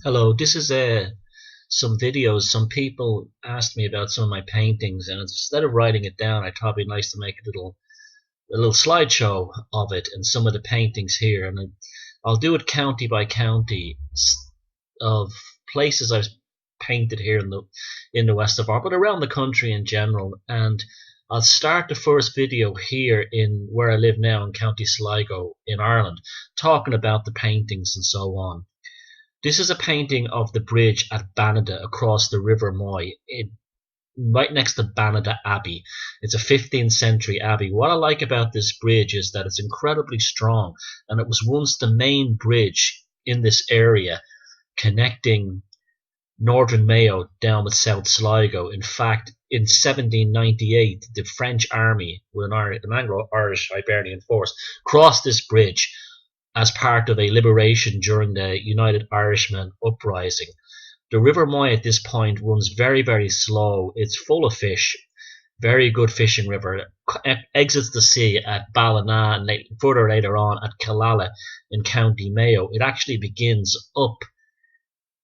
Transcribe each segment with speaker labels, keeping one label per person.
Speaker 1: Hello, this is some videos. Some people asked me about some of my paintings, and instead of writing it down, I thought it'd be nice to make a little slideshow of it and some of the paintings here. And I'll do it county by county of places I've painted here in the west of Ireland, but around the country in general. And I'll start the first video here in where I live now in County Sligo in Ireland, talking about the paintings and so on. This is a painting of the bridge at Banada across the River Moy, right next to Banada Abbey. It's a 15th century abbey. What I like about this bridge is that it's incredibly strong, and it was once the main bridge in this area connecting northern Mayo down with South Sligo. In fact, in 1798, the French army with an Anglo-Irish Hibernian force crossed this bridge as part of a liberation during the United Irishmen uprising. The River Moy at this point runs very, very slow. It's full of fish, very good fishing river. Exits the sea at Ballina and further later on at Killala in County Mayo. It actually begins up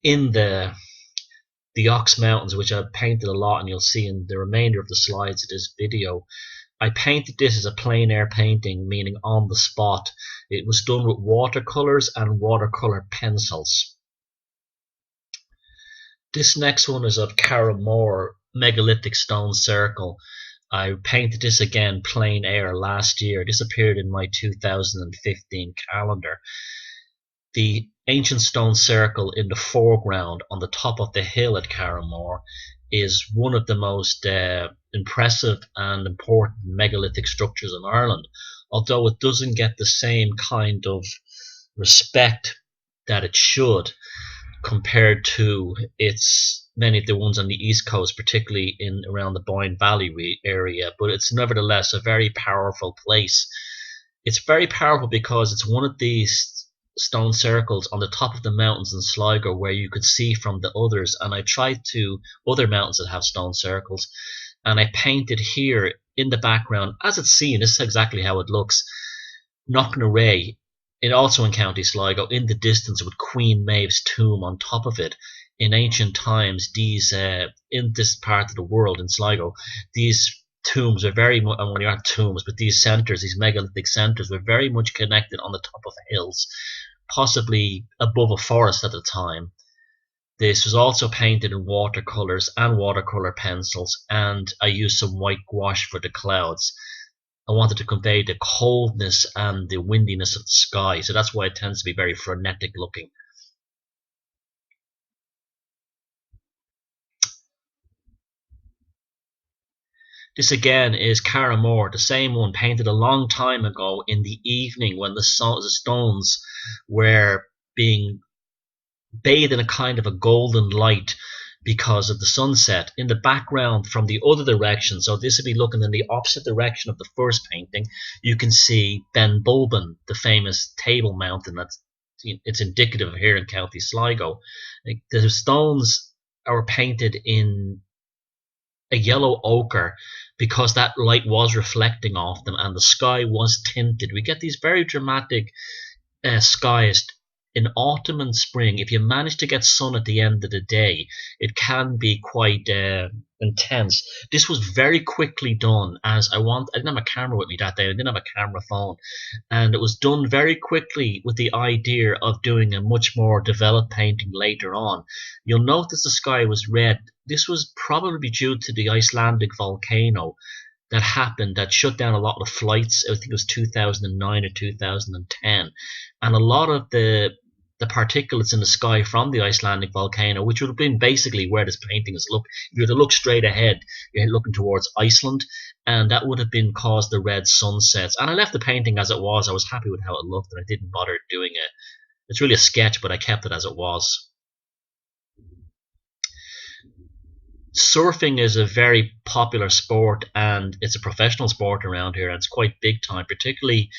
Speaker 1: in the Ox Mountains, which I've painted a lot, and you'll see in the remainder of the slides of this video. I painted this as a plein air painting, meaning on the spot. It was done with watercolors and watercolor pencils. This next one is of Carramore megalithic stone circle. I painted this again plein air last year. This appeared in my 2015 calendar. The ancient stone circle in the foreground on the top of the hill at Carramore is one of the most impressive and important megalithic structures in Ireland, although it doesn't get the same kind of respect that it should compared to its many of the ones on the east coast, particularly in around the Boyne Valley area. But it's nevertheless a very powerful place. It's very powerful because it's one of these stone circles on the top of the mountains in Sligo where you could see from the others, and I tried to other mountains that have stone circles, and I painted here in the background as it's seen. This is exactly how it looks. Knocknarea, it also in County Sligo, in the distance with Queen Maeve's tomb on top of it. In ancient times, these in this part of the world in Sligo, these tombs are very much, well, they aren't tombs, but these centres, these megalithic centres, were very much connected on the top of hills, possibly above a forest at the time. This was also painted in watercolors and watercolor pencils, and I used some white gouache for the clouds. I wanted to convey the coldness and the windiness of the sky, so that's why it tends to be very frenetic looking. This again is Carramore, the same one painted a long time ago in the evening when the stones were being bathed in a kind of a golden light because of the sunset. In the background from the other direction, so this would be looking in the opposite direction of the first painting, you can see Ben Bulben, the famous Table Mountain. It's indicative of here in County Sligo. The stones are painted in a yellow ochre because that light was reflecting off them and the sky was tinted. We get these very dramatic skies in autumn and spring. If you manage to get sun at the end of the day, it can be quite intense. This was very quickly done, as I didn't have a camera with me that day. I didn't have a camera phone, and it was done very quickly with the idea of doing a much more developed painting later on. You'll notice the sky was red. This was probably due to the Icelandic volcano that happened that shut down a lot of flights. I think it was 2009 or 2010, and a lot of the particulates in the sky from the Icelandic volcano, which would have been basically where this painting is look. If you were to look straight ahead, you're looking towards Iceland, and that would have been caused the red sunsets. And I left the painting as it was. I was happy with how it looked, and I didn't bother doing it. It's really a sketch, but I kept it as it was. Surfing is a very popular sport, and it's a professional sport around here, and it's quite big time, particularly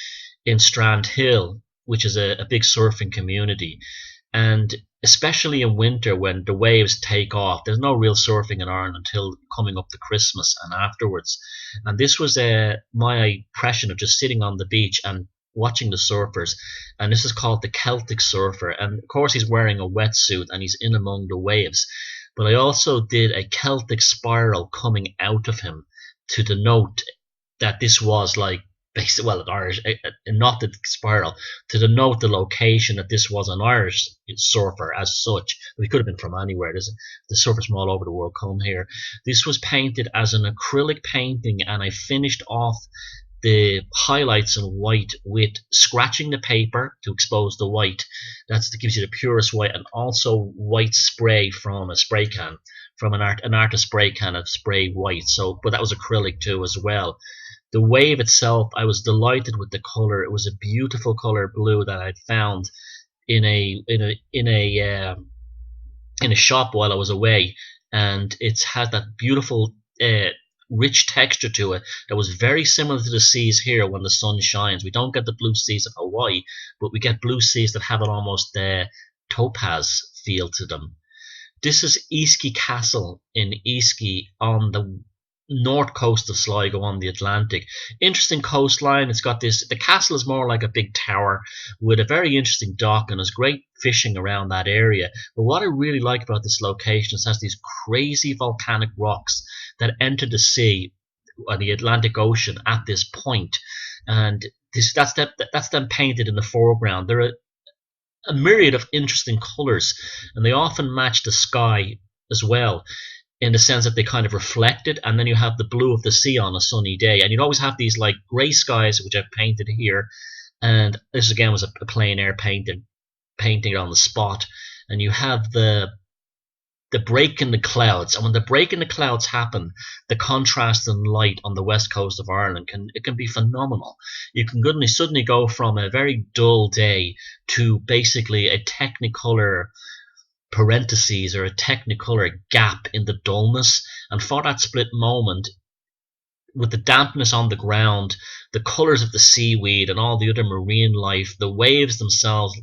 Speaker 1: in Strand Hill, which is a big surfing community. And especially in winter when the waves take off, there's no real surfing in Ireland until coming up to Christmas and afterwards. And this was my impression of just sitting on the beach and watching the surfers, and this is called the Celtic surfer. And of course, he's wearing a wetsuit and he's in among the waves. But I also did a Celtic spiral coming out of him to denote that this was like basically, well, an Irish, not the spiral, to denote the location that this was an Irish surfer as such. He could have been from anywhere. The surfers from all over the world come here. This was painted as an acrylic painting, and I finished off the highlights in white with scratching the paper to expose the white. That gives you the purest white, and also white spray from a spray can, from an artist spray can of spray white. So, but that was acrylic too as well. The wave itself, I was delighted with the color. It was a beautiful color blue that I'd found in a shop while I was away, and it had that beautiful rich texture to it that was very similar to the seas here when the sun shines. We don't get the blue seas of Hawaii, but we get blue seas that have an almost topaz feel to them. This is Easky Castle in Easky on the north coast of Sligo on the Atlantic. Interesting coastline. It's got this, the castle is more like a big tower with a very interesting dock, and there's great fishing around that area. But what I really like about this location is it has these crazy volcanic rocks that enter the sea or the Atlantic Ocean at this point, and that's them painted in the foreground. There are a myriad of interesting colors, and they often match the sky as well, in the sense that they kind of reflect it, and then you have the blue of the sea on a sunny day, and you'd always have these like grey skies, which I've painted here, and this again was a plein air painting it on the spot, and you have the break in the clouds, and when the break in the clouds happen, the contrast in light on the west coast of Ireland can be phenomenal. You can suddenly go from a very dull day to basically a technicolor parentheses or a technicolor gap in the dullness, and for that split moment, with the dampness on the ground, the colors of the seaweed and all the other marine life, the waves themselves,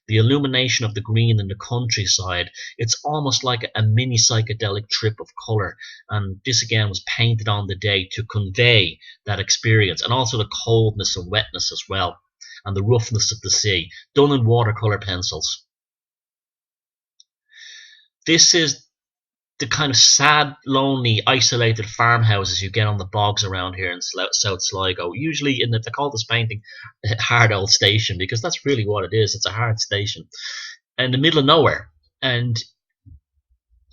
Speaker 1: the illumination of the green in the countryside, it's almost like a mini psychedelic trip of color. And this again was painted on the day to convey that experience, and also the coldness and wetness as well, and the roughness of the sea, done in watercolor pencils. This is the kind of sad, lonely, isolated farmhouses you get on the bogs around here in South Sligo. Usually, they call this painting a hard old station, because that's really what it is. It's a hard station in the middle of nowhere. And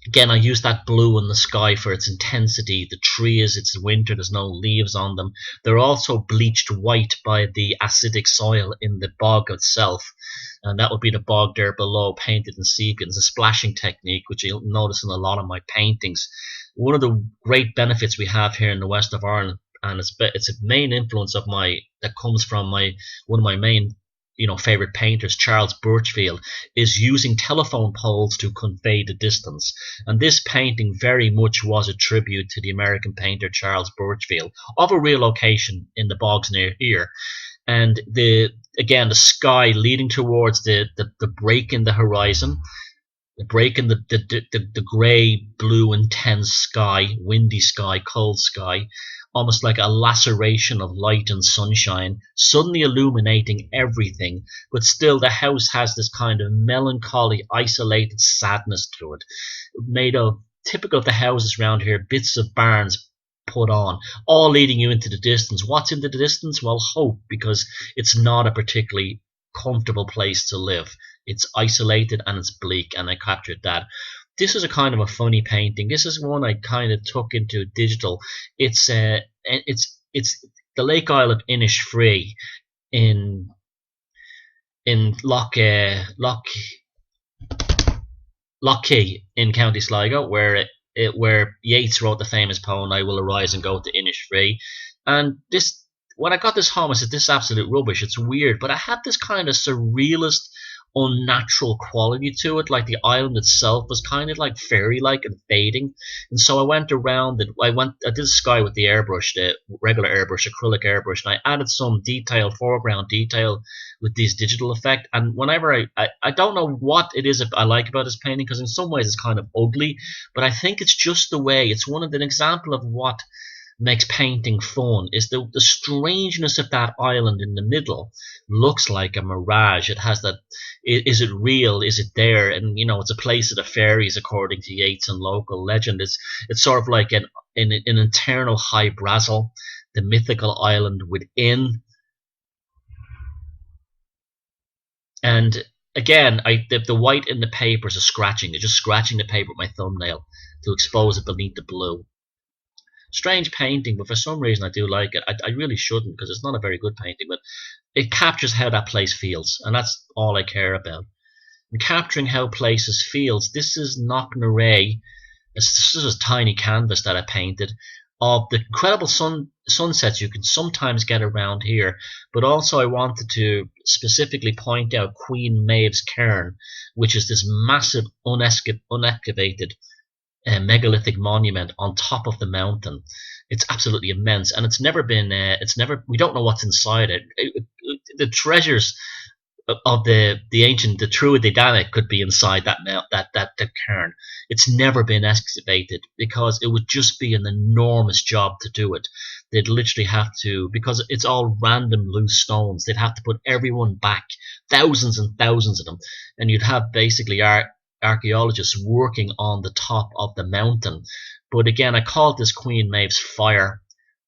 Speaker 1: again, I use that blue in the sky for its intensity. The trees, it's winter, there's no leaves on them. They're also bleached white by the acidic soil in the bog itself. And that would be the bog there below, painted in sepia. It's a splashing technique, which you'll notice in a lot of my paintings. One of the great benefits we have here in the west of Ireland, and it's a main influence of that comes from one of my main favorite painters, Charles Birchfield, is using telephone poles to convey the distance. And this painting very much was a tribute to the American painter Charles Birchfield, of a real location in the bogs near here. And the sky leading towards the break in the horizon, the break in the grey, blue, intense sky, windy sky, cold sky, almost like a laceration of light and sunshine, suddenly illuminating everything, but still the house has this kind of melancholy, isolated sadness to it, made of, typical of the houses around here, bits of barns put on, all leading you into the distance. What's into the distance? Well, hope, because it's not a particularly comfortable place to live. It's isolated and it's bleak, and I captured that. This is a kind of a funny painting. This is one I kind of took into digital. It's the Lake Isle of Innisfree in Lochkey in County Sligo, where Yeats wrote the famous poem "I Will Arise and Go to Innisfree." And this, when I got this home, I said, this is absolute rubbish. It's weird, but I had this kind of surrealist, unnatural quality to it, like the island itself was kind of like fairy-like and fading. And so I went around and I did the sky with the airbrush, the regular airbrush, acrylic airbrush, and I added some detail, foreground detail, with this digital effect. And whenever I don't know what it is I like about this painting, because in some ways it's kind of ugly, but I think it's just the way, it's an example of what makes painting fun is the strangeness of that island in the middle. Looks like a mirage. It has that. Is it real? Is it there? And it's a place of the fairies, according to Yeats and local legend. It's sort of like an internal high Brazil, the mythical island within. And again, the white in the paper is a scratching. It's just scratching the paper with my thumbnail to expose it beneath the blue. Strange painting, but for some reason I do like it. I really shouldn't, because it's not a very good painting, but it captures how that place feels, and that's all I care about. And capturing how places feels, this is Knocknarea. This is a tiny canvas that I painted of the incredible sunsets you can sometimes get around here, but also I wanted to specifically point out Queen Maeve's cairn, which is this massive unexcavated megalithic monument on top of the mountain. It's absolutely immense, and it's never been. We don't know what's inside it. The treasures of the ancient, the true Titanic could be inside that cairn. It's never been excavated because it would just be an enormous job to do it. They'd literally have to, because it's all random loose stones. They'd have to put everyone back, thousands and thousands of them, and you'd have basically archaeologists working on the top of the mountain. But again, I called this Queen Maeve's Fire,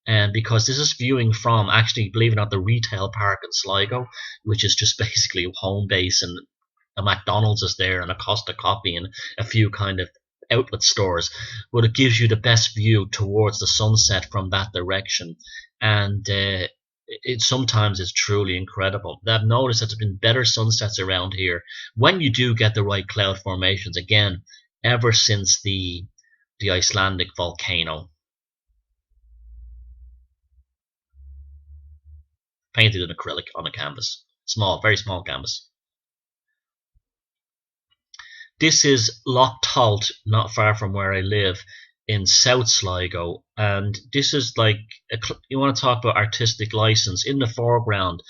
Speaker 1: and because this is viewing from, actually, believe it or not, the retail park in Sligo, which is just basically a home base, and a McDonald's is there, and a Costa Coffee, and a few kind of outlet stores. But it gives you the best view towards the sunset from that direction, and it sometimes is truly incredible. I've noticed that there's been better sunsets around here when you do get the right cloud formations, again, ever since the Icelandic volcano. Painted in acrylic on a canvas. Small, very small canvas. This is Loch Talt, not far from where I live, in South Sligo, and this is like you want to talk about artistic license. In the foreground,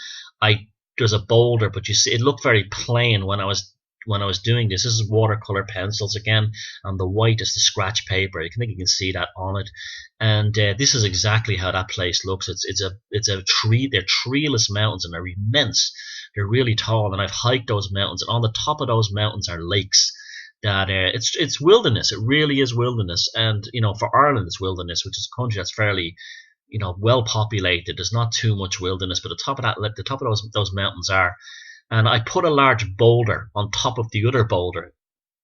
Speaker 1: there's a boulder, but you see it looked very plain when I was doing this. This is watercolor pencils again, and the white is the scratch paper. I think you can see that on it, and this is exactly how that place looks. It's a tree. They're treeless mountains, and they're immense. They're really tall, and I've hiked those mountains, and on the top of those mountains are lakes. That it's wilderness. It really is wilderness, and for Ireland it's wilderness, which is a country that's fairly well populated. There's not too much wilderness, but the top of those mountains are. And I put a large boulder on top of the other boulder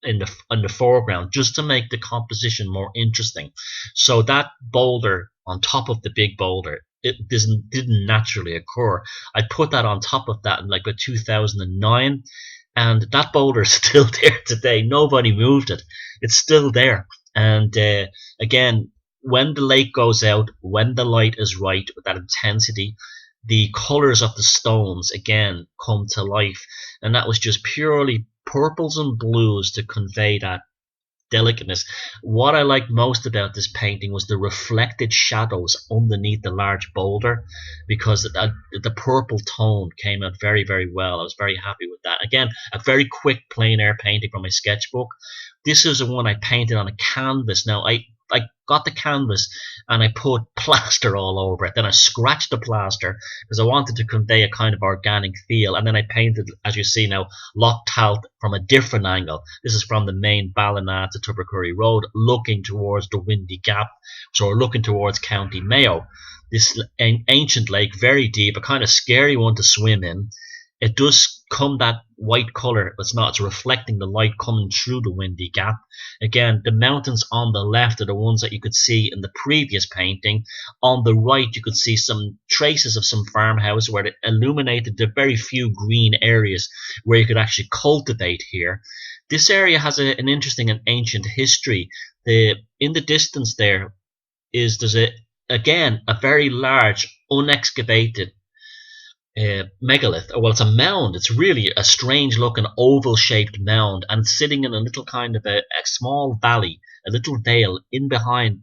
Speaker 1: in the foreground, just to make the composition more interesting. So that boulder on top of the big boulder, it didn't naturally occur. I put that on top of that in like 2009. And that boulder is still there today. Nobody moved it. It's still there. And again, when the lake goes out, when the light is right with that intensity, the colors of the stones again come to life. And that was just purely purples and blues to convey that delicateness. What I liked most about this painting was the reflected shadows underneath the large boulder, because the purple tone came out very, very well. I was very happy with that. Again, a very quick plein air painting from my sketchbook. This is the one I painted on a canvas. Now, I got the canvas and I put plaster all over it. Then I scratched the plaster because I wanted to convey a kind of organic feel. And then I painted, as you see now, Loch Talt from a different angle. This is from the main Ballina to Tubbercurry Road, looking towards the Windy Gap. So we're looking towards County Mayo. This ancient lake, very deep, a kind of scary one to swim in. It does come that white colour. It's reflecting the light coming through the Windy Gap. Again, the mountains on the left are the ones that you could see in the previous painting. On the right, you could see some traces of some farmhouse where it illuminated the very few green areas where you could actually cultivate here. This area has an interesting and ancient history. In the distance there's a very large unexcavated megalith. Well, it's a mound. It's really a strange looking oval shaped mound, and sitting in a little kind of a small valley, a little dale in behind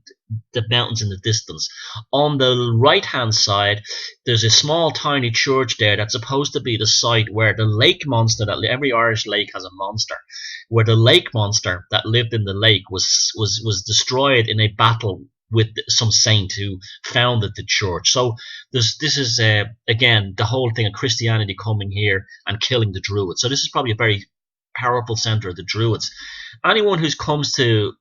Speaker 1: the mountains in the distance. On the right hand side, there's a small tiny church there that's supposed to be the site where the lake monster, that every Irish lake has a monster, where the lake monster that lived in the lake was destroyed in a battle with some saint who founded the church. So this is again the whole thing of Christianity coming here and killing the Druids. So this is probably a very powerful center of the Druids. Anyone who comes to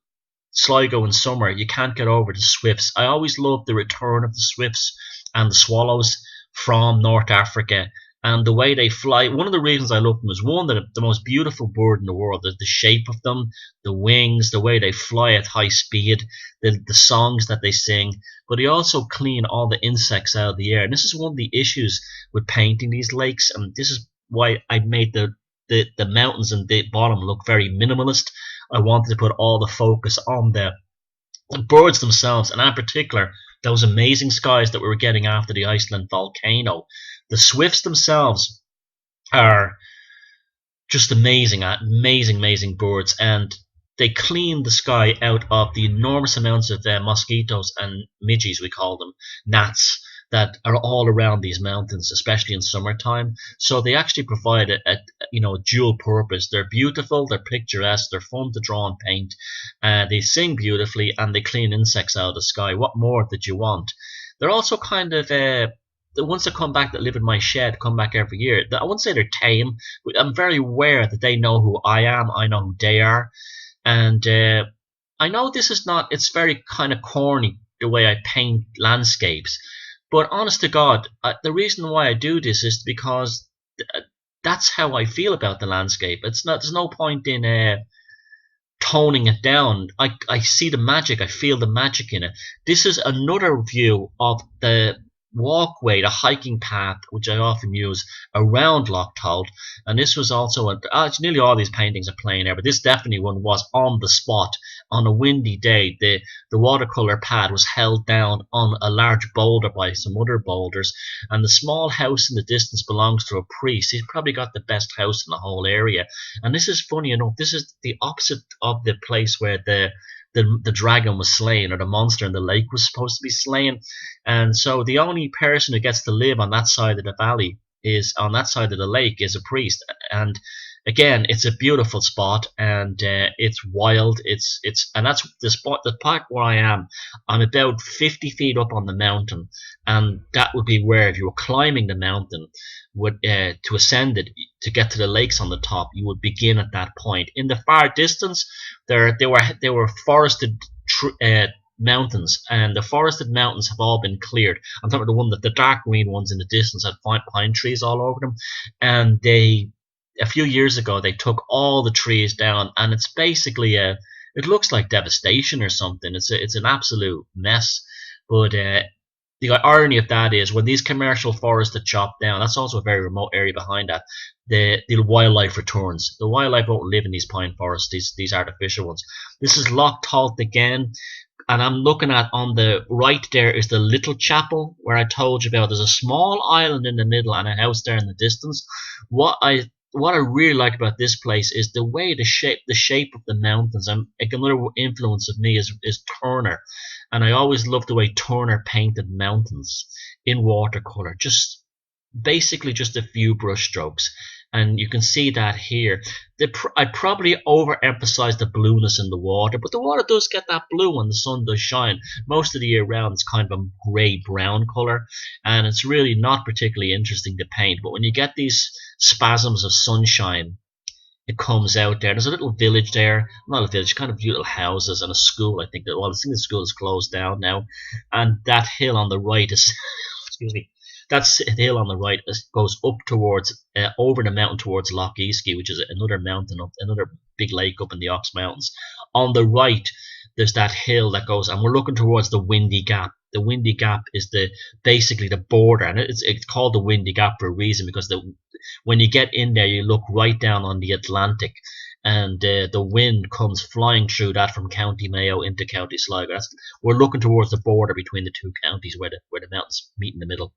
Speaker 1: Sligo in summer, you can't get over the swifts. I always loved the return of the swifts and the swallows from North Africa and the way they fly. One of the reasons I love them is one, that the most beautiful bird in the world, the shape of them, the wings, the way they fly at high speed, the songs that they sing, but they also clean all the insects out of the air. And this is one of the issues with painting these lakes, and this is why I made the mountains and the bottom look very minimalist. I wanted to put all the focus on the birds themselves, and in particular those amazing skies that we were getting after the Iceland volcano. The swifts themselves are just amazing birds, and they clean the sky out of the enormous amounts of mosquitoes and midges, we call them, gnats, that are all around these mountains, especially in summertime. So they actually provide a dual purpose. They're beautiful, they're picturesque, they're fun to draw and paint, they sing beautifully, and they clean insects out of the sky. What more did you want? They're also kind of the ones that come back, that live in my shed, come back every year. I wouldn't say they're tame, but I'm very aware that they know who I am, I know who they are, and I know this is not, it's very kind of corny the way I paint landscapes, but honest to God, the reason why I do this is because that's how I feel about the landscape. It's not, there's no point in toning it down. I see the magic, I feel the magic in it. This is another view of the walkway, the hiking path, which I often use around Loch Told, and this was also nearly all these paintings are plain air, but this definitely one was on the spot. On a windy day, the watercolor pad was held down on a large boulder by some other boulders, and the small house in the distance belongs to a priest. He's probably got the best house in the whole area, and this is funny enough, this is the opposite of the place where the dragon was slain, or the monster in the lake was supposed to be slain. And so the only person who gets to live on that side of the valley, is on that side of the lake, is a priest. And again, it's a beautiful spot, and it's wild. And that's the spot, the part where I am. I'm about 50 feet up on the mountain, and that would be where, if you were climbing the mountain, to ascend it, to get to the lakes on the top, you would begin at that point. In the far distance, there were forested mountains, and the forested mountains have all been cleared. I'm talking about the one that the dark green ones in the distance had pine trees all over them, and a few years ago they took all the trees down, and it's basically it looks like devastation or something. It's an absolute mess. But the irony of that is, when these commercial forests are chopped down, that's also a very remote area behind that, the wildlife returns. The wildlife won't live in these pine forests, these artificial ones. This is Loch Tolt again, and I'm looking at, on the right there is the little chapel where I told you about. There's a small island in the middle and a house there in the distance. What I really like about this place is the way the shape of the mountains. Another influence of me is Turner, and I always loved the way Turner painted mountains in watercolor. Just basically just a few brush strokes, and you can see that here. I probably overemphasized the blueness in the water, but the water does get that blue when the sun does shine. Most of the year round it's kind of a grey-brown color, and it's really not particularly interesting to paint. But when you get these spasms of sunshine, it comes out there. There's a little village there, not a village, kind of little houses and a school. I think the school is closed down now, and that hill on the right is excuse me. That's the hill on the right goes up towards, over the mountain towards Loch Easkey, which is another mountain, another big lake up in the Ox Mountains. On the right, there's that hill that goes, and we're looking towards the Windy Gap. The Windy Gap is basically the border, and it's called the Windy Gap for a reason, because when you get in there, you look right down on the Atlantic, and the wind comes flying through that from County Mayo into County Sligo. We're looking towards the border between the two counties, where the mountains meet in the middle.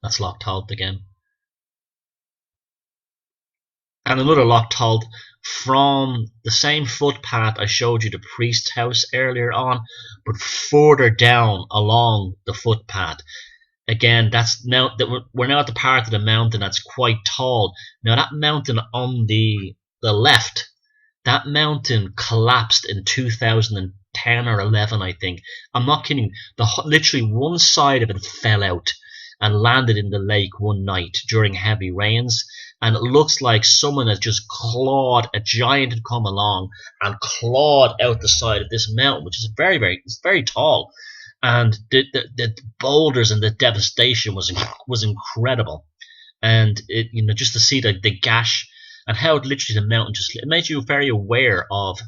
Speaker 1: That's Loch Tolt again. And another Loch Tolt from the same footpath I showed you the priest's house earlier on, but further down along the footpath. Again, we're now at the part of the mountain that's quite tall. Now that mountain on the left, that mountain collapsed in 2010 10 or 11, I think. I'm not kidding. Literally one side of it fell out and landed in the lake one night during heavy rains. And it looks like someone has just clawed, a giant had come along and clawed out the side of this mountain, which is it's very tall. And the boulders and the devastation was incredible. And just to see the gash and how literally the mountain it made you very aware of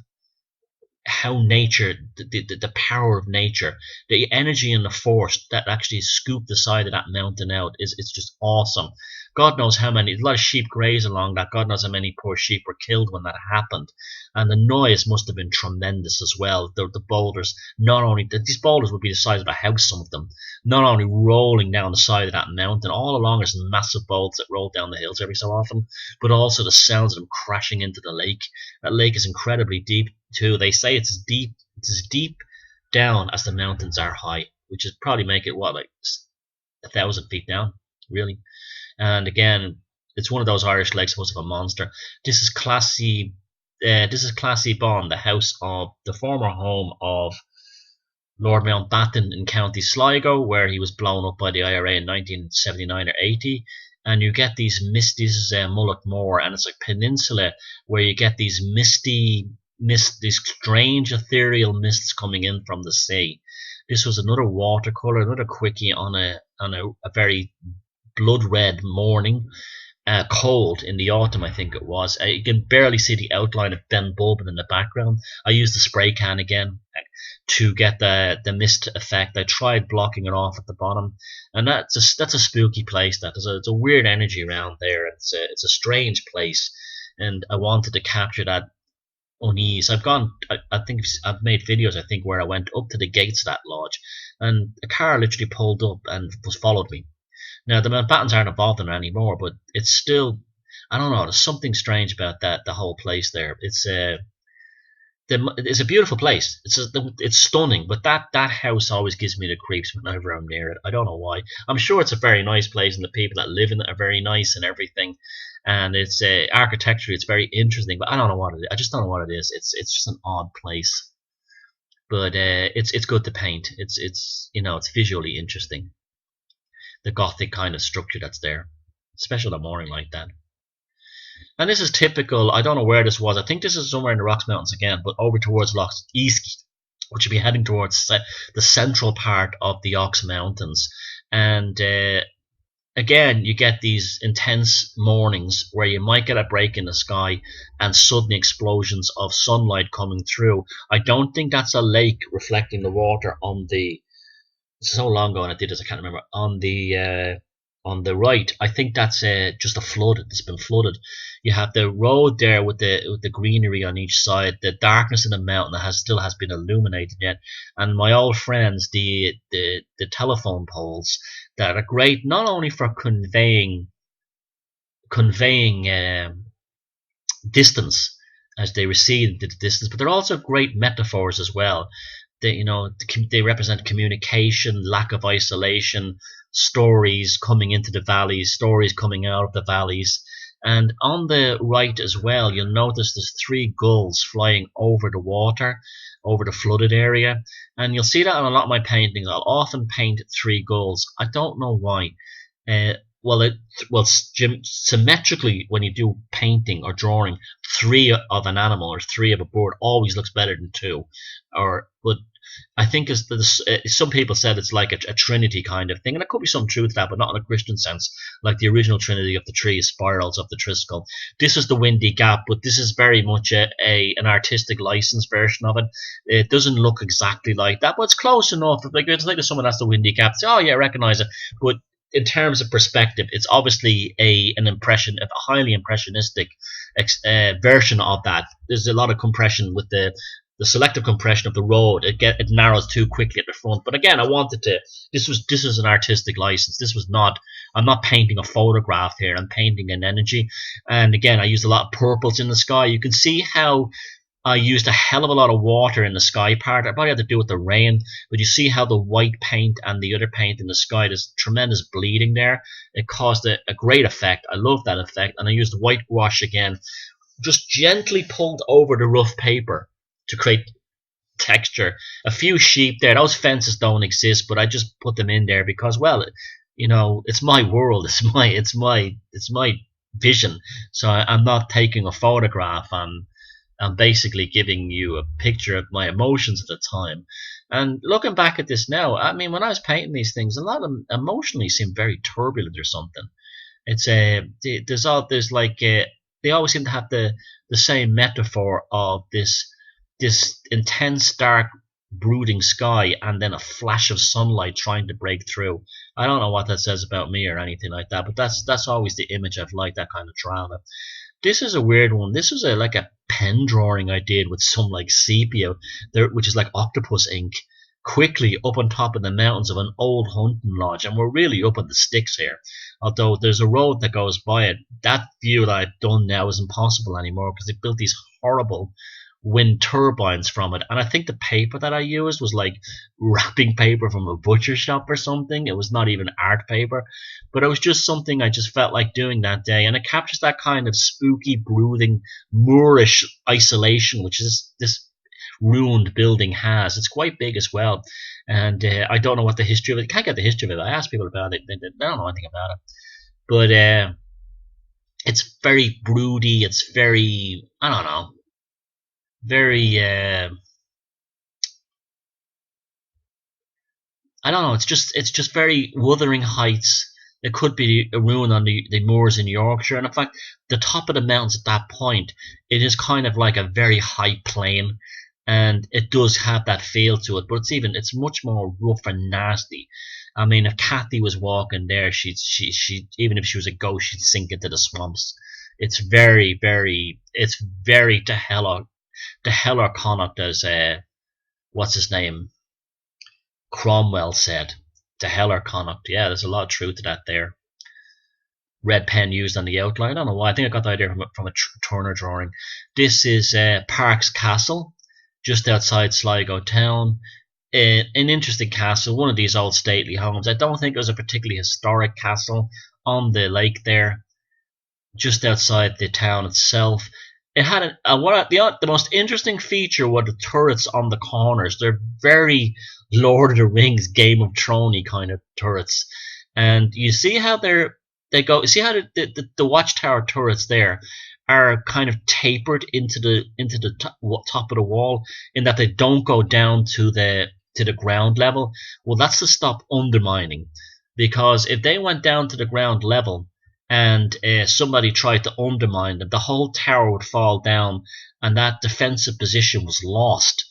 Speaker 1: how nature, the power of nature, the energy and the force that actually scooped the side of that mountain out it's just awesome. God knows how many, a lot of sheep graze along that. God knows how many poor sheep were killed when that happened. And the noise must have been tremendous as well. The boulders, not only, these boulders would be the size of a house, some of them, not only rolling down the side of that mountain, all along there's massive boulders that roll down the hills every so often, but also the sounds of them crashing into the lake. That lake is incredibly deep too. They say it's as deep down as the mountains are high, which is probably make it what, like 1,000 feet down, really. And again, it's one of those Irish lakes, supposed to have a monster. This is Classy. This is Classy Bond, the house of the former home of Lord Mountbatten in County Sligo, where he was blown up by the IRA in 1979 or 80. And you get these misty, this is Mullock Moor, and it's like peninsula where you get these misty mist, these strange ethereal mists coming in from the sea. This was another watercolor, another quickie on a very blood red morning, cold in the autumn, I think it was. You can barely see the outline of Ben Bulbin in the background. I used the spray can again to get the mist effect. I tried blocking it off at the bottom, and that's a spooky place. It's a weird energy around there. It's a strange place, and I wanted to capture that unease. I think I've made videos, I think, where I went up to the gates of that lodge, and a car literally pulled up and followed me. Now, the Mountbattens aren't involved in it anymore, but it's still, I don't know, there's something strange about the whole place there. It's a beautiful place. It's stunning, but that house always gives me the creeps whenever I'm near it. I don't know why. I'm sure it's a very nice place, and the people that live in it are very nice and everything. And it's architecturally, it's very interesting, but I don't know what it is. I just don't know what it is. It's just an odd place, but it's good to paint. It's visually interesting. The Gothic kind of structure that's there, especially a morning like that. And this is typical. I don't know where this was. I think this is somewhere in the Rocks Mountains again, but over towards Loch East, which would be heading towards the central part of the Ox Mountains. And again, you get these intense mornings where you might get a break in the sky and sudden explosions of sunlight coming through. I don't think that's a lake reflecting the water on the. It's so long ago and I did this, I can't remember. On the right, I think that's just a flood. It's been flooded. You have the road there with the greenery on each side, the darkness in the mountain that still has been illuminated yet, and my old friends, the telephone poles that are great not only for conveying distance as they recede into the distance, but they're also great metaphors as well. They represent communication, lack of isolation, stories coming into the valleys, stories coming out of the valleys. And on the right as well, you'll notice there's 3 gulls flying over the water, over the flooded area. And you'll see that on a lot of my paintings. I'll often paint 3 gulls. I don't know why. Symmetrically, when you do painting or drawing, 3 of an animal or 3 of a bird always looks better than 2. But I think some people said it's like a trinity kind of thing, and there could be some truth to that, but not in a Christian sense, like the original trinity of the 3 spirals of the Triskel. This is the Windy Gap, but this is very much an artistic license version of it. It doesn't look exactly like that, but it's close enough. Like, it's like if someone asks the Windy Gap, say, oh yeah, I recognize it, but in terms of perspective, it's obviously a highly impressionistic version of that. There's a lot of compression with the selective compression of the road. It narrows too quickly at the front. But again, I wanted to. This was an artistic license. This was not. I'm not painting a photograph here. I'm painting an energy. And again, I used a lot of purples in the sky. You can see how I used a hell of a lot of water in the sky part. I probably had to do with the rain, but you see how the white paint and the other paint in the sky, there's tremendous bleeding there. It caused a great effect. I love that effect. And I used white gouache again, just gently pulled over the rough paper to create texture. A few sheep there. Those fences don't exist, but I just put them in there because, well, it's my world. It's my vision. So I'm not taking a photograph. I'm basically giving you a picture of my emotions at the time. And looking back at this now, I mean, when I was painting these things, a lot of them emotionally seem very turbulent or something. It's there's like they always seem to have the same metaphor of this intense dark brooding sky and then a flash of sunlight trying to break through. I don't know what that says about me or anything like that, but that's always the image I've liked, that kind of drama. This is a weird one. This is like a pen drawing I did with some like sepia there, which is like octopus ink, quickly up on top of the mountains of an old hunting lodge, and we're really up on the sticks here. Although there's a road that goes by it, that view that I've done now is impossible anymore because they built these horrible wind turbines from it. And I think the paper that I used was like wrapping paper from a butcher shop or something. It was not even art paper, but it was just something I just felt like doing that day. And it captures that kind of spooky, brooding, Moorish isolation, which is this ruined building has. It's quite big as well. And I don't know what the history of it. I can't get the history of it. I asked people about it. They don't know anything about it. But it's very broody. It's very, I don't know, very I don't know. It's just very Wuthering Heights. It could be a ruin on the moors in Yorkshire, and in fact, the top of the mountains at that point, it is kind of like a very high plain, and it does have that feel to it. But it's much more rough and nasty. I mean, if Kathy was walking there, she even if she was a ghost, she'd sink into the swamps. It's very to Heller Connacht, as what's his name, Cromwell said. To Heller Connacht. Yeah, there's a lot of truth to that there. Red pen used on the outline. I don't know why. I think I got the idea from a Turner drawing. This is Parks Castle, just outside Sligo town. An interesting castle, one of these old stately homes. I don't think it was a particularly historic castle on the lake there, just outside the town itself. It had the most interesting feature were the turrets on the corners. They're very Lord of the Rings, Game of Thrones kind of turrets, and you see how they go. See how the watchtower turrets there are kind of tapered into the top of the wall, in that they don't go down to the ground level. Well, that's to stop undermining, because if they went down to the ground level and somebody tried to undermine them, the whole tower would fall down and that defensive position was lost.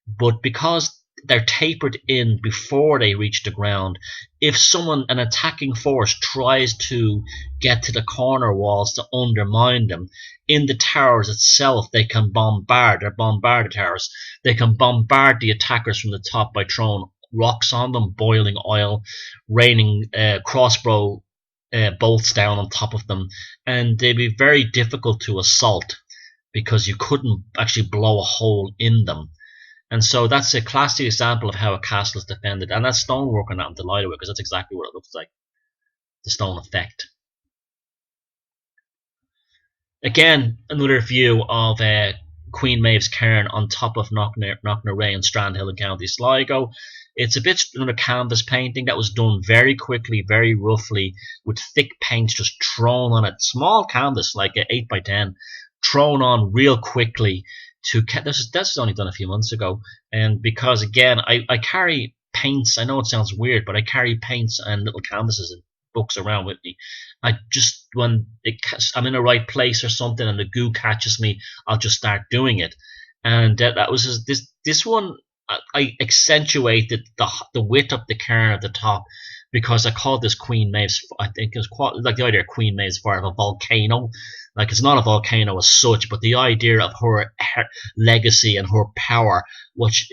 Speaker 1: But because they're tapered in before they reach the ground, if an attacking force tries to get to the corner walls to undermine them, in the towers itself they can bombard the towers. They can bombard the attackers from the top by throwing rocks on them, boiling oil, raining crossbow bolts down on top of them, and they'd be very difficult to assault because you couldn't actually blow a hole in them. And so that's a classic example of how a castle is defended. And that stonework on that I'm delighted with, because that's exactly what it looks like. The stone effect. Again, another view of Queen Maeve's cairn on top of Knocknarea in Strandhill in County Sligo. It's a bit another canvas painting that was done very quickly, very roughly, with thick paints just thrown on it. Small canvas, like 8 by 10, thrown on real quickly. This is only done a few months ago, and because again I carry paints. I know it sounds weird, but I carry paints and little canvases and books around with me. I just, when I'm in the right place or something and the goo catches me, I'll just start doing it. And that was just, this one. I accentuated the width of the cairn at the top, because I called this Queen Maeve's. I think it was quite like the idea of Queen Maeve's fire of a volcano. Like, it's not a volcano as such, but the idea of her legacy and her power, which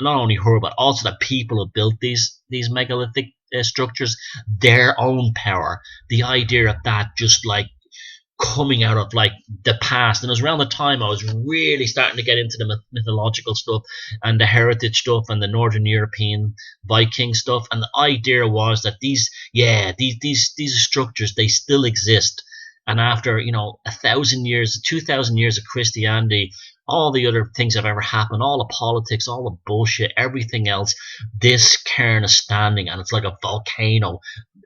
Speaker 1: not only her but also the people who built these megalithic structures, their own power. The idea of that just like coming out of like the past. And it was around the time I was really starting to get into the mythological stuff and the heritage stuff and the Northern European Viking stuff. And the idea was that these structures, they still exist. And after, 1,000 years, 2,000 years of Christianity, all the other things that have ever happened, all the politics, all the bullshit, everything else, this cairn is standing, and it's like a volcano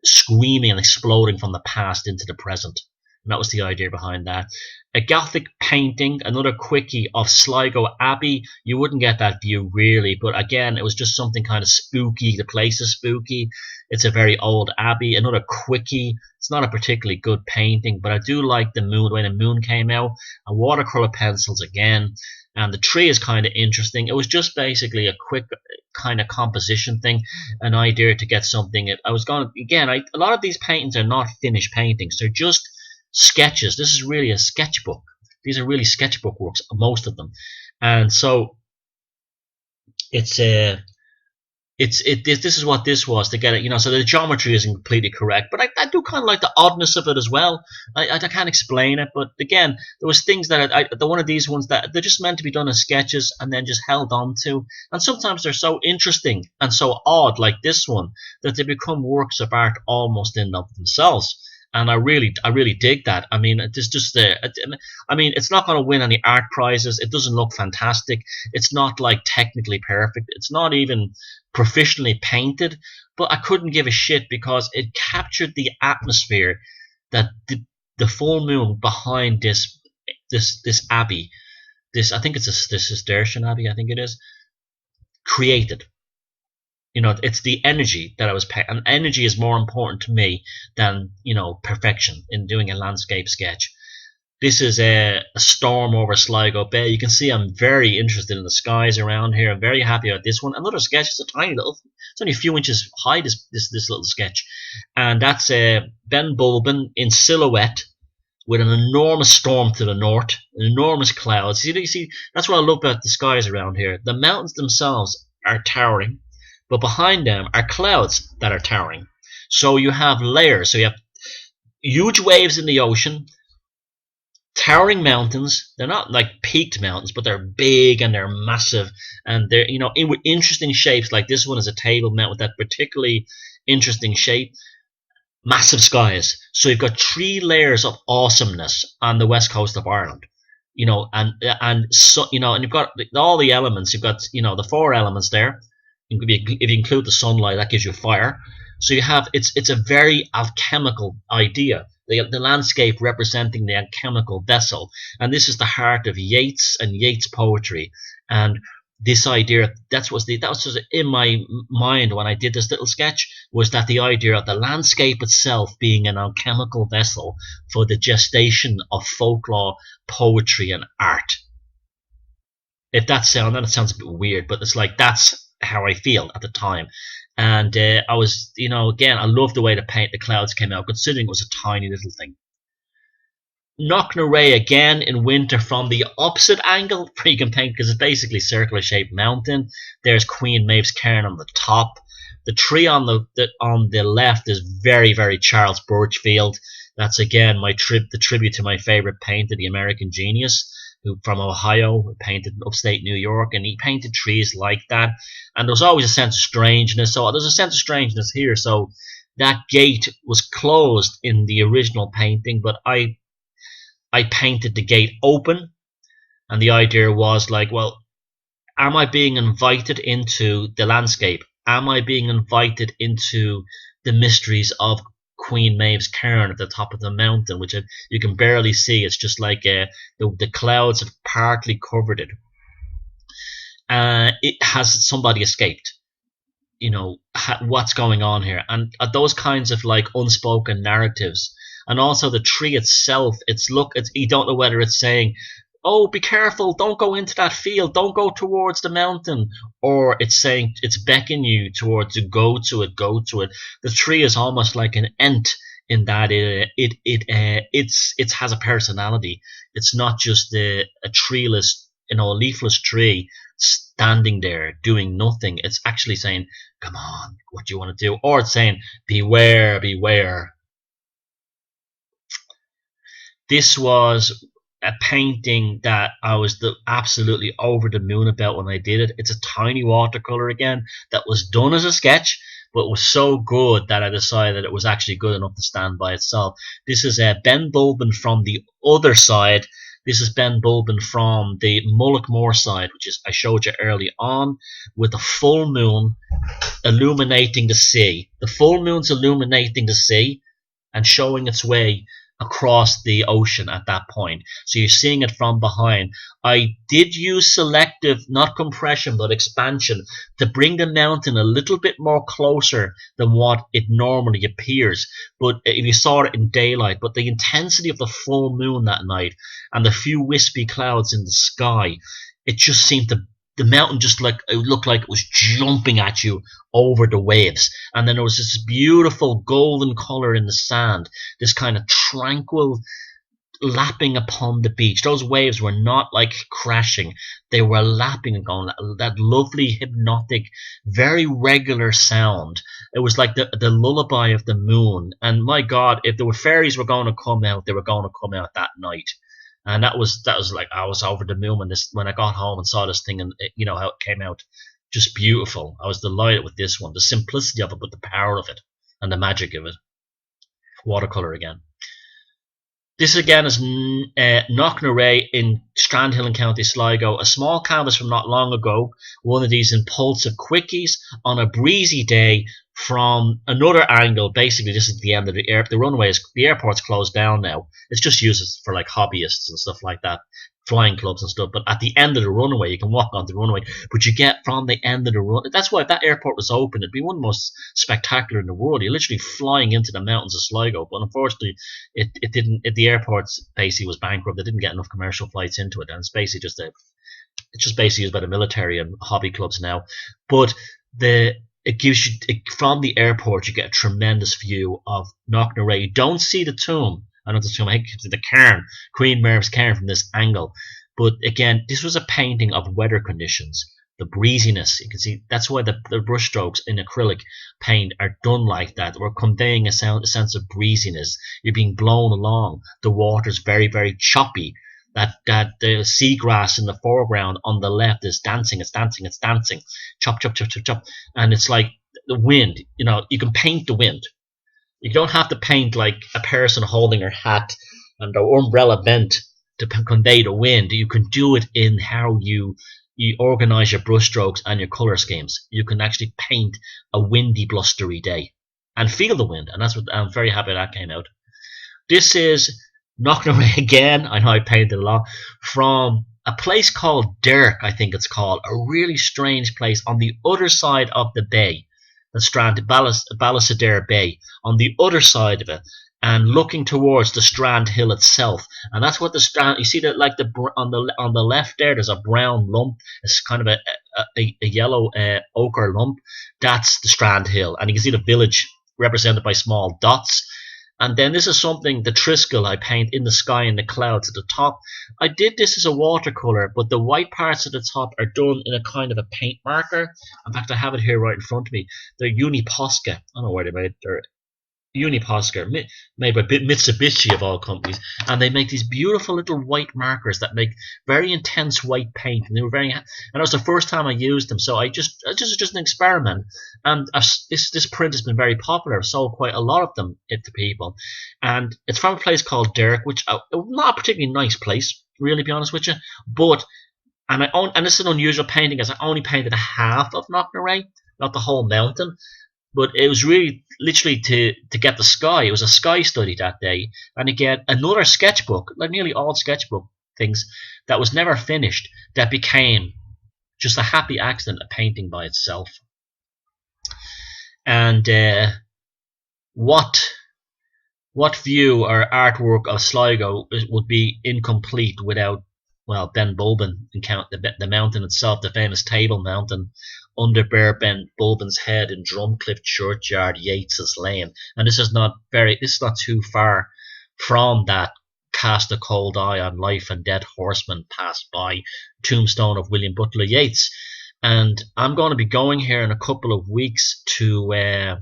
Speaker 1: screaming and exploding from the past into the present. And that was the idea behind that. A Gothic painting, another quickie of Sligo Abbey. You wouldn't get that view really, but again, it was just something kind of spooky. The place is spooky. It's a very old abbey. Another quickie. It's not a particularly good painting, but I do like the moon, when the moon came out. And watercolor pencils again. And the tree is kind of interesting. It was just basically a quick kind of composition thing, an idea to get something. I was going, again, a lot of these paintings are not finished paintings. They're just sketches. This is really a sketchbook. These are really sketchbook works, most of them. And so this is what this was to get it, so the geometry isn't completely correct, but I do kind of like the oddness of it as well. I can't explain it, but again, there was things that one of these ones that they're just meant to be done as sketches and then just held on to, and sometimes they're so interesting and so odd, like this one, that they become works of art almost in of themselves. And I really dig that. I mean, it's just it's not going to win any art prizes. It doesn't look fantastic. It's not like technically perfect. It's not even professionally painted. But I couldn't give a shit because it captured the atmosphere that the full moon behind this abbey, I think it's this Cistercian abbey, I think it is, created. It's the energy that I was paying, and energy is more important to me than, perfection in doing a landscape sketch. This is a storm over Sligo Bay. You can see I'm very interested in the skies around here. I'm very happy about this one. Another sketch is a tiny little, it's only a few inches high, this little sketch. And that's Ben Bulben in silhouette with an enormous storm to the north, enormous clouds. You see, that's what I love about the skies around here. The mountains themselves are towering, but behind them are clouds that are towering. So you have layers. So you have huge waves in the ocean, towering mountains. They're not like peaked mountains, but they're big and they're massive, and they're with interesting shapes. Like this one is a table mountain with that particularly interesting shape. Massive skies. So you've got 3 layers of awesomeness on the west coast of Ireland. And so and you've got all the elements. You've got the 4 elements there. If you include the sunlight, that gives you fire. So you have it's a very alchemical idea. The landscape representing the alchemical vessel, and this is the heart of Yeats and Yeats poetry. And this idea that was just in my mind when I did this little sketch, was that the idea of the landscape itself being an alchemical vessel for the gestation of folklore, poetry, and art. If that sounds a bit weird, but it's like that's how I feel at the time. And I was, again, I love the way the clouds came out, considering it was a tiny little thing. Knocknarea again in winter from the opposite angle, where you can paint, because it's basically circular shaped mountain. There's Queen Maeve's cairn on the top. The tree on the left is very, very Charles Birchfield. That's again the tribute to my favorite painter, the American genius, who from Ohio, painted upstate New York, and he painted trees like that. And there's always a sense of strangeness. So there's a sense of strangeness here. So that gate was closed in the original painting, but I painted the gate open, and the idea was like, well, am I being invited into the landscape? Am I being invited into the mysteries of Queen Maeve's cairn at the top of the mountain, which you can barely see? It's just like the clouds have partly covered it. It has somebody escaped. What's going on here? And those kinds of like unspoken narratives. And also the tree itself, you don't know whether it's saying, oh, be careful, don't go into that field, don't go towards the mountain, or it's saying, it's beckoning you towards to go to it. The tree is almost like an ent in that it has a personality. It's not just a treeless, a leafless tree standing there doing nothing. It's actually saying, come on, what do you want to do? Or it's saying, beware, beware. This was a painting that I was absolutely over the moon about when I did it. It's a tiny watercolor again that was done as a sketch, but it was so good that I decided it was actually good enough to stand by itself. This is Ben Bulben from the other side. This is Ben Bulben from the Mullaghmore side, which is I showed you early on, with the full moon illuminating the sea. The full moon's illuminating the sea and showing its way across the ocean at that point. So you're seeing it from behind. I did use selective, not compression, but expansion to bring the mountain a little bit more closer than what it normally appears. But if you saw it in daylight, but the intensity of the full moon that night and the few wispy clouds in the sky, it just seemed to, the mountain just like, it looked like it was jumping at you over the waves. And then there was this beautiful golden color in the sand, this kind of tranquil lapping upon the beach. Those waves were not like crashing, they were lapping and going, that lovely hypnotic, very regular sound. It was like the lullaby of the moon. And my God, if the fairies were going to come out, they were going to come out that night. And that was like, I was over the moon when I got home and saw this thing, and you know how it came out, just beautiful. I was delighted with this one, the simplicity of it, but the power of it and the magic of it. Watercolor again. This again is Knocknarea in Strandhill in County Sligo, a small canvas from not long ago, one of these impulsive quickies on a breezy day from another angle. Basically, this is the end of the runway. The airport's closed down now. It's just used for like hobbyists and stuff like that, flying clubs and stuff. But at the end of the runway, you can walk on the runway, but you get from the end of the run. That's why if that airport was open, it'd be one of the most spectacular in the world. You're literally flying into the mountains of Sligo, but unfortunately, it didn't. The airport basically was bankrupt. They didn't get enough commercial flights into it, and it's basically just basically used by the military and hobby clubs now. But it gives you, from the airport, you get a tremendous view of Knocknarea. You don't see the tomb. I don't know the tomb. I think it's the cairn, Queen Mary's cairn, from this angle. But again, this was a painting of weather conditions, the breeziness. You can see that's why the brushstrokes in acrylic paint are done like that. We're conveying a sense of breeziness. You're being blown along. The water's very, very choppy. That the seagrass in the foreground on the left is dancing, it's dancing, it's dancing, chop, chop, chop, chop, chop, and it's like the wind. You know, you can paint the wind. You don't have to paint like a person holding her hat and the umbrella bent to convey the wind. You can do it in how you organize your brushstrokes and your color schemes. You can actually paint a windy, blustery day and feel the wind, and that's what I'm very happy that came out. This is Knocknarea again. I know I painted a lot, from a place called Dirk, I think it's called, a really strange place on the other side of the bay, the Strand, Ballasadair Bay, on the other side of it, and looking towards the Strand Hill itself. And that's what the Strand, you see that, like on the left there, there's a brown lump. It's kind of a yellow ochre lump. That's the Strand Hill, and you can see the village represented by small dots. And then this is something, the Triskel, I paint in the sky and the clouds at the top. I did this as a watercolor, but the white parts at the top are done in a kind of a paint marker. In fact, I have it here right in front of me. They're Uniposca. I don't know where they made it. They're Uniposca, made by Mitsubishi of all companies, and they make these beautiful little white markers that make very intense white paint, and they were very. And it was the first time I used them, so I just an experiment. And this print has been very popular. I've sold quite a lot of them to people, and it's from a place called Dirk, which not a particularly nice place, really, to be honest with you. But and this is an unusual painting, as I only painted a half of Knocknarea, not the whole mountain. But it was really literally to get the sky. It was a sky study that day. And again, another sketchbook, like nearly all sketchbook things, that was never finished, that became just a happy accident, a painting by itself. And what view or artwork of Sligo would be incomplete without, well, Ben Bulben, the mountain itself, the famous Table Mountain, under bare Ben Bulben's head in Drumcliff Churchyard, Yates's Lane. And this is not too far from that cast a cold eye on life and dead horsemen passed by tombstone of William Butler Yeats. And I'm going to be going here in a couple of weeks to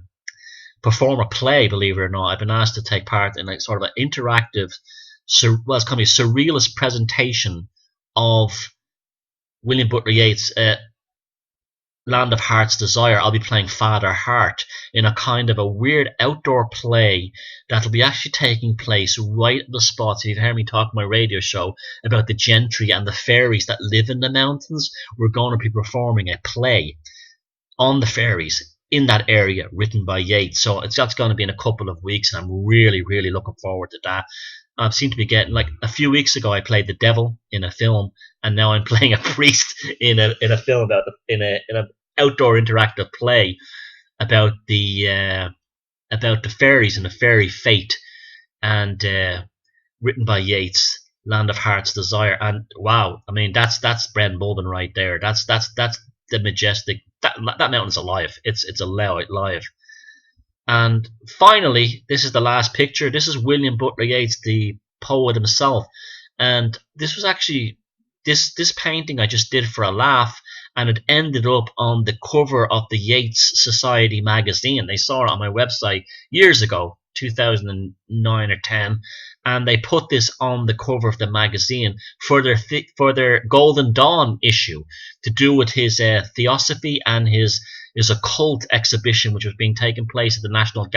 Speaker 1: perform a play, believe it or not. I've been asked to take part in a sort of an interactive, it's going to be a surrealist presentation of William Butler Yeats' Land of Heart's Desire, I'll be playing Father Heart in a kind of a weird outdoor play that'll be actually taking place right at the spots. If you've heard me talk on my radio show about the gentry and the fairies that live in the mountains, we're going to be performing a play on the fairies in that area written by Yeats. So that's going to be in a couple of weeks, and I'm really, really looking forward to that. I seem to be getting, like, a few weeks ago I played the devil in a film, and now I'm playing a priest in a film about in an outdoor interactive play about the fairies and the fairy fate, and written by Yeats, Land of Heart's Desire. And wow, I mean, that's Bren Bulben right there. That's the majestic, that mountain's alive. It's alive. And finally, this is the last picture. This is William Butler Yeats, the poet himself. And this was actually this painting I just did for a laugh, and it ended up on the cover of the Yeats Society magazine. They saw it on my website years ago, 2009 or 10, and they put this on the cover of the magazine for their Golden Dawn issue, to do with his theosophy and his occult exhibition, which was being taken place at the National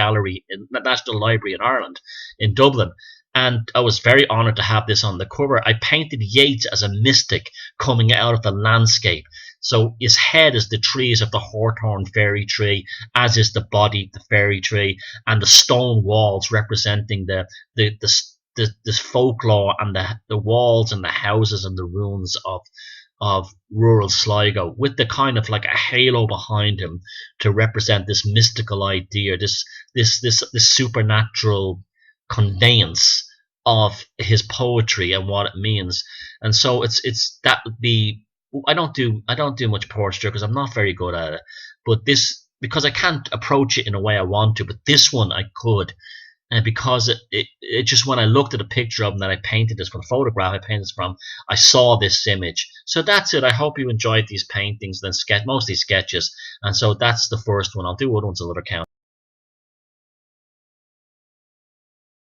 Speaker 1: Library in Ireland, in Dublin. And I was very honoured to have this on the cover. I painted Yeats as a mystic coming out of the landscape. So his head is the trees of the Hawthorn fairy tree, as is the body, the fairy tree, and the stone walls representing this folklore, and the walls and the houses and the ruins of rural Sligo, with the kind of like a halo behind him to represent this mystical idea, this supernatural conveyance of his poetry and what it means. And so it's that would be, I don't do much portraiture because I'm not very good at it, but this, because I can't approach it in a way I want to, but this one I could. And because it just, when I looked at a picture of him that I painted this from, photograph I painted this from, I saw this image. So that's it. I hope you enjoyed these paintings, then mostly sketches. And so that's the first one. I'll do other ones a little count.